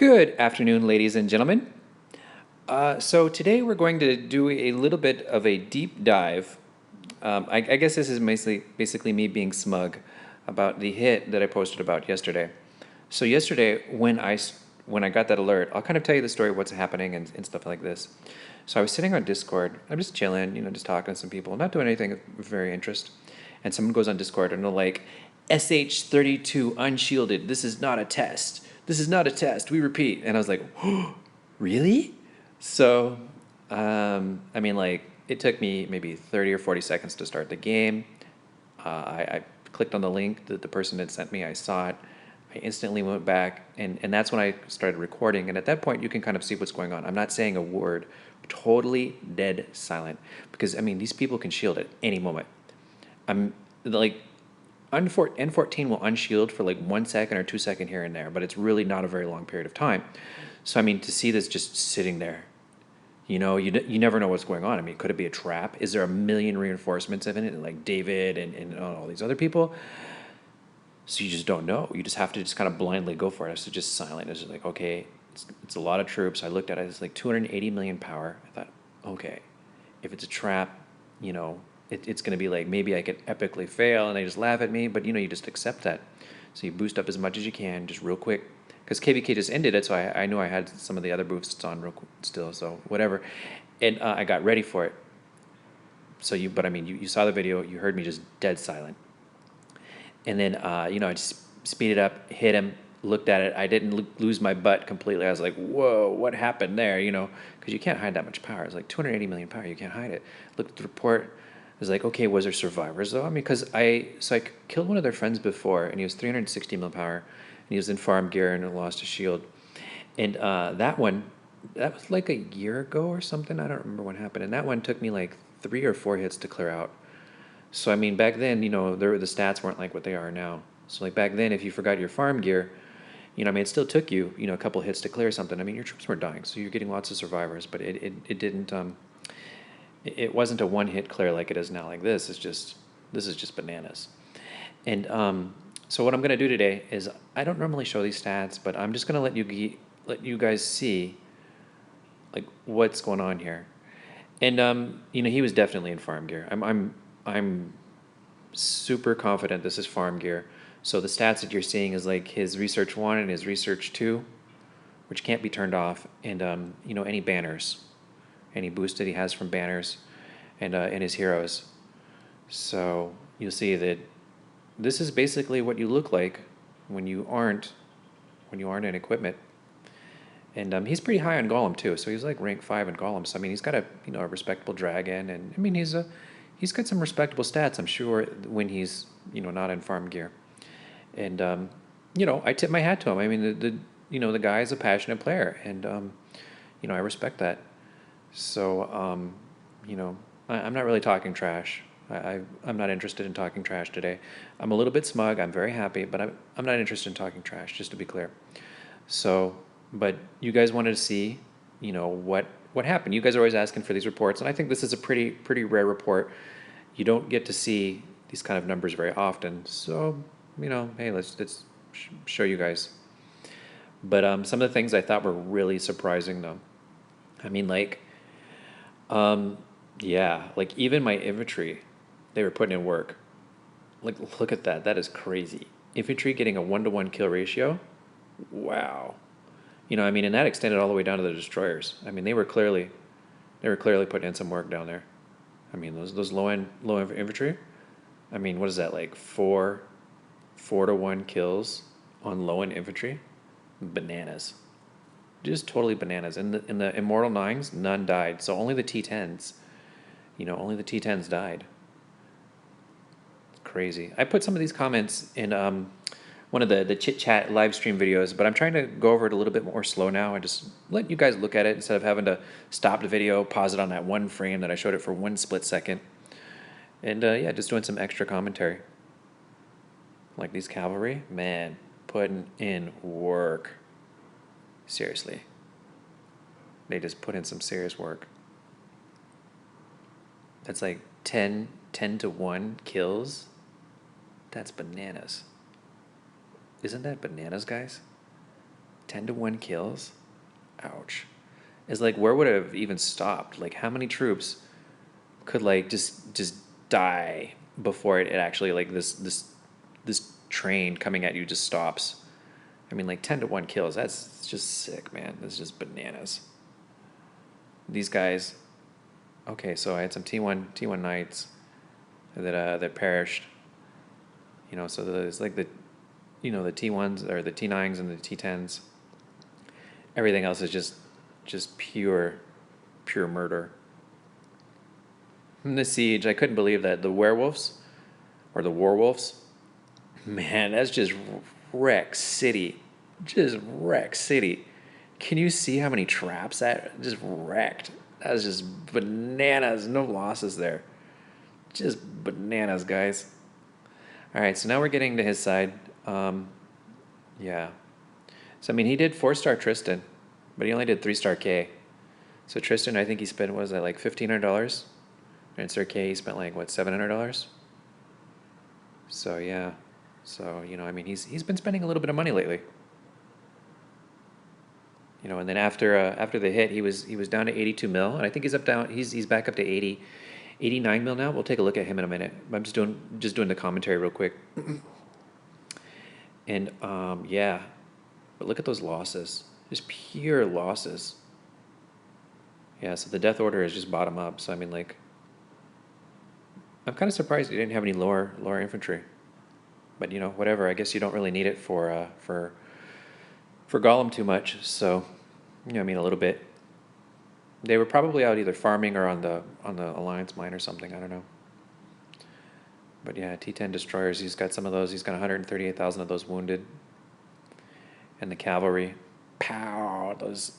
Good afternoon, ladies and gentlemen. So today we're going to do a little bit of a deep dive. I guess this is basically me being smug about the hit that I posted about yesterday. So yesterday, when I got that alert, I'll kind of tell you the story of what's happening and stuff like this. So I was sitting on Discord. I'm just chilling, just talking to some people, not doing anything of very interest. And someone goes on Discord and they're like, SH32 unshielded. This is not a test. This is not a test. We repeat. And I was like, oh, really? So, it took me maybe 30 or 40 seconds to start the game. I clicked on the link that the person had sent me. I saw it. I instantly went back, and that's when I started recording. And at that point, you can kind of see what's going on. I'm not saying a word, totally dead silent, because these people can shield at any moment. I'm like, N14 will unshield for like 1 second or 2 seconds here and there, but it's really not a very long period of time. So to see this just sitting there, you never know what's going on. Could it be a trap? Is there a million reinforcements in it, like David and all these other people? So you just don't know. You just have to just kind of blindly go for it. So just silent. It's just like, okay, it's a lot of troops. I looked at it. It's like 280 million power. I thought, okay, if it's a trap, it's going to be like maybe I could epically fail and they just laugh at me. But you just accept that. So you boost up as much as you can, just real quick. Because KVK just ended it, so I knew I had some of the other boosts on real still. So whatever, and I got ready for it. So you saw the video. You heard me just dead silent. And then, I just speeded up, hit him, looked at it. I didn't lose my butt completely. I was like, whoa, what happened there? Because you can't hide that much power. It's like 280 million power. You can't hide it. Looked at the report. I was like, okay, was there survivors though? Because I killed one of their friends before, and he was 360 million power, and he was in farm gear and lost a shield. And that was like a year ago or something. I don't remember what happened. And that one took me like 3 or 4 hits to clear out. So back then, the stats weren't like what they are now. So like back then, if you forgot your farm gear, it still took you, a couple hits to clear something. Your troops weren't dying, so you're getting lots of survivors, but it didn't, it wasn't a one-hit clear like it is now. Like this is just bananas. And so what I'm gonna do today is I don't normally show these stats, but I'm just gonna let you guys see like what's going on here. And he was definitely in farm gear. I'm super confident this is farm gear. So the stats that you're seeing is like his research 1 and his research 2, which can't be turned off, and any banners, any boost that he has from banners, and his heroes. So you'll see that this is basically what you look like when you aren't in equipment. And he's pretty high on Golem too, so he's like rank 5 in Golem. So he's got a respectable dragon, and he's got some respectable stats, I'm sure, when he's not in farm gear. And I tip my hat to him. The guy is a passionate player, and I respect that. So I'm not really talking trash. I'm not interested in talking trash today. I'm a little bit smug. I'm very happy, but I'm not interested in talking trash, just to be clear. So, but you guys wanted to see, what happened. You guys are always asking for these reports, and I think this is a pretty rare report. You don't get to see these kind of numbers very often. So, hey, let's show you guys. But some of the things I thought were really surprising, though. Yeah, like even my infantry, they were putting in work. Like, look at that. That is crazy. Infantry getting a 1-to-1 kill ratio. Wow. And that extended all the way down to the destroyers. They were clearly putting in some work down there. Those low infantry. What is that, like 4-to-1 kills on low end infantry? Bananas. Just totally bananas. In the Immortal 9s, none died. So only the T10s. Only the T10s died. It's crazy. I put some of these comments in one of the chit chat live stream videos, but I'm trying to go over it a little bit more slow now. I just let you guys look at it instead of having to stop the video, pause it on that one frame that I showed it for 1 split second. And yeah, just doing some extra commentary. Like these cavalry, man, putting in work. Seriously. They just put in some serious work. That's like 10 to 1 kills. That's bananas. Isn't that bananas, guys? 10-1 kills? Ouch. It's like, where would it have even stopped? Like, how many troops could like just die before it actually, like, this train coming at you just stops? I mean, like 10-1 kills. That's just sick, man. That's just bananas. These guys. Okay, so I had some T1 knights that perished. You know, so it's like the T1s or the T9s and the T10s. Everything else is just pure murder. In the siege, I couldn't believe that the werewolves or the warwolves, man, that's just wreck city. Just wreck city. Can you see how many traps that just wrecked? That was just bananas. No losses there. Just bananas, guys. All right, so now we're getting to his side. Yeah. So, I mean, he did 4-star Tristan, but he only did 3-star K. So Tristan, I think he spent, what was that, like $1,500? And Sir K, he spent like, what, $700? So, yeah. So, you know, I mean, he's been spending a little bit of money lately. You know, and then after the hit, he was down to 82 mil, and I think he's back up to 89 mil now. We'll take a look at him in a minute. I'm just doing the commentary real quick. And yeah, but look at those losses, just pure losses. Yeah, so the death order is just bottom up. So I mean, like, I'm kind of surprised he didn't have any lower infantry. But you know, whatever. I guess you don't really need it for Gollum too much. So, you know, I mean, a little bit. They were probably out either farming or on the Alliance mine or something. I don't know. But yeah, T10 destroyers. He's got some of those. He's got 138,000 of those wounded. And the cavalry, pow! Those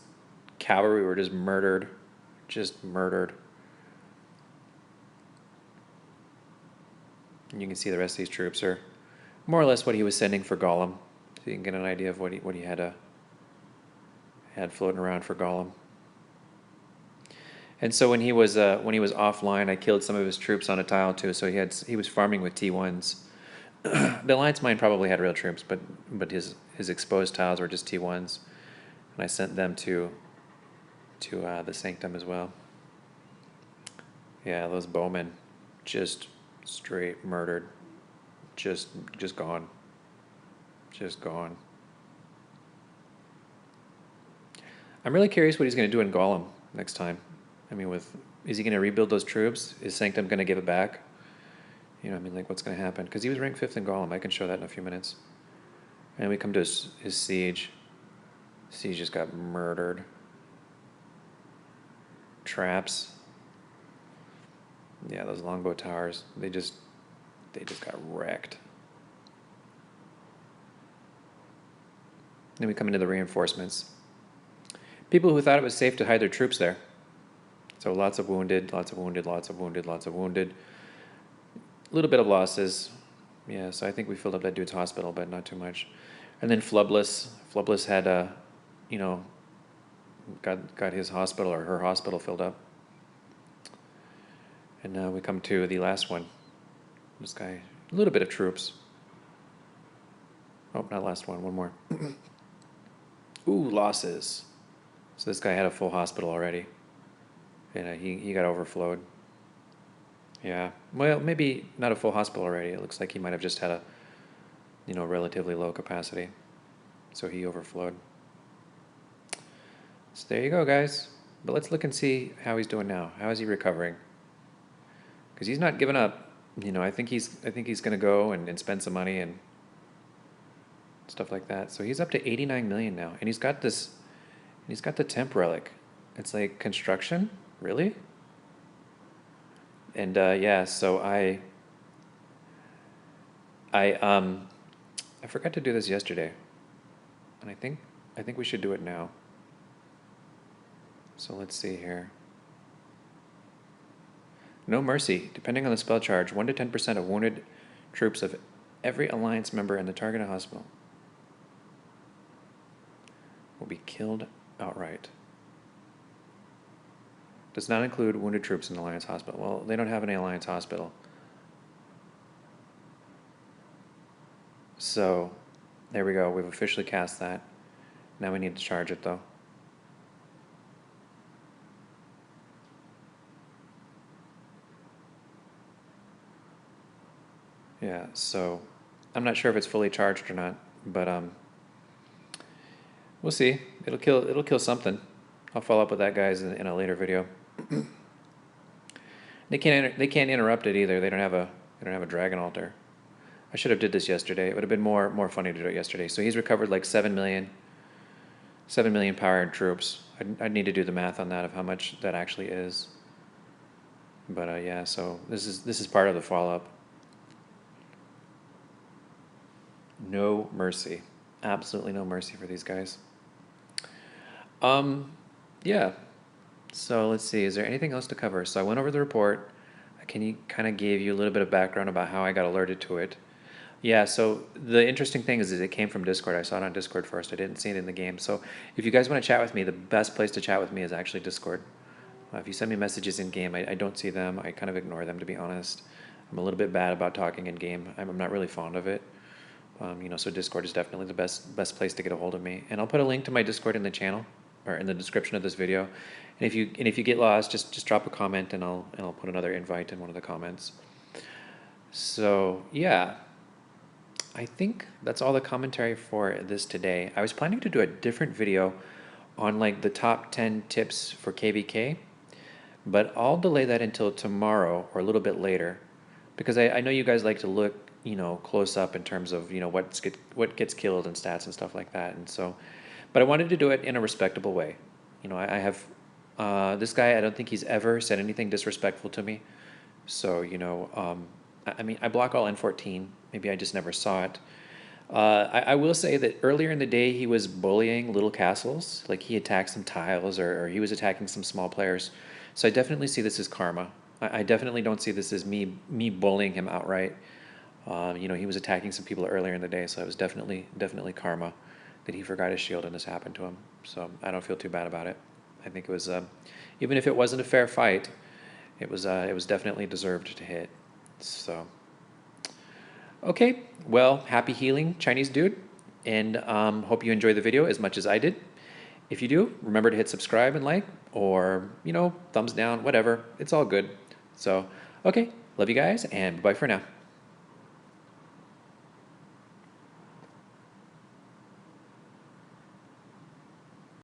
cavalry were just murdered. And you can see the rest of these troops are more or less what he was sending for Gollum. So you can get an idea of what he had floating around for Gollum. And so when he was offline, I killed some of his troops on a tile too. So he was farming with T1s. The Alliance mine probably had real troops, but his exposed tiles were just T1s, and I sent them to the Sanctum as well. Yeah, those bowmen, just straight murdered, just gone. I'm really curious what he's going to do in Gollum next time. I mean, is he going to rebuild those troops? Is Sanctum going to give it back? You know, I mean, like, what's going to happen? Because he was ranked 5th in Gollum. I can show that in a few minutes. And we come to his siege. Siege just got murdered. Traps. Yeah, those longbow towers. They just got wrecked. Then we come into the reinforcements. People who thought it was safe to hide their troops there. So lots of wounded. A little bit of losses. Yeah, so I think we filled up that dude's hospital, but not too much. And then Flubless. Flubless had, got his hospital or her hospital filled up. And now we come to the last one. This guy, a little bit of troops. Oh, not last one more. Ooh, losses. So this guy had a full hospital already. And he got overflowed. Yeah, well, maybe not a full hospital already. It looks like he might have just had a, relatively low capacity. So he overflowed. So there you go, guys. But let's look and see how he's doing now. How is he recovering? Because he's not giving up. I think he's going to go and spend some money and stuff like that. So he's up to 89 million now, and he's got the temp relic. It's like construction, really. And yeah, so I forgot to do this yesterday, and I think we should do it now. So let's see here. No mercy. Depending on the spell charge, 1 to 10% of wounded troops of every Alliance member in the targeted hospital will be killed outright. Does not include wounded troops in the Alliance hospital. Well, they don't have any Alliance hospital. So, there we go. We've officially cast that. Now we need to charge it though. Yeah, so I'm not sure if it's fully charged or not, but we'll see. It'll kill something. I'll follow up with that guys in a later video. They can't interrupt it either. They don't have a dragon altar. I should have did this yesterday. It would have been more funny to do it yesterday. So he's recovered like 7 million powered troops. I'd need to do the math on that of how much that actually is. But yeah, so this is part of the follow up. No mercy, absolutely no mercy for these guys. Yeah. So let's see. Is there anything else to cover? So I went over the report. I kind of gave you a little bit of background about how I got alerted to it. Yeah, so the interesting thing is it came from Discord. I saw it on Discord first. I didn't see it in the game. So if you guys want to chat with me, the best place to chat with me is actually Discord. If you send me messages in game, I don't see them. I kind of ignore them, to be honest. I'm a little bit bad about talking in game. I'm not really fond of it. So Discord is definitely the best place to get a hold of me. And I'll put a link to my Discord in the channel or in the description of this video. And if you get lost, just drop a comment and I'll put another invite in one of the comments. So yeah, I think that's all the commentary for this today. I was planning to do a different video on like the top 10 tips for KVK, but I'll delay that until tomorrow or a little bit later because I know you guys like to look, close up in terms of, what gets killed and stats and stuff like that. And so, but I wanted to do it in a respectable way. I have this guy, I don't think he's ever said anything disrespectful to me. So, I mean, I block all N14. Maybe I just never saw it. I will say that earlier in the day, he was bullying little castles. Like he attacked some tiles or he was attacking some small players. So I definitely see this as karma. I definitely don't see this as me bullying him outright. He was attacking some people earlier in the day, so it was definitely karma that he forgot his shield and this happened to him. So I don't feel too bad about it. I think it was, even if it wasn't a fair fight, it was definitely deserved to hit. So, okay, well, happy healing, Chinese dude, and hope you enjoyed the video as much as I did. If you do, remember to hit subscribe and like, or, thumbs down, whatever. It's all good. So, okay, love you guys, and bye for now.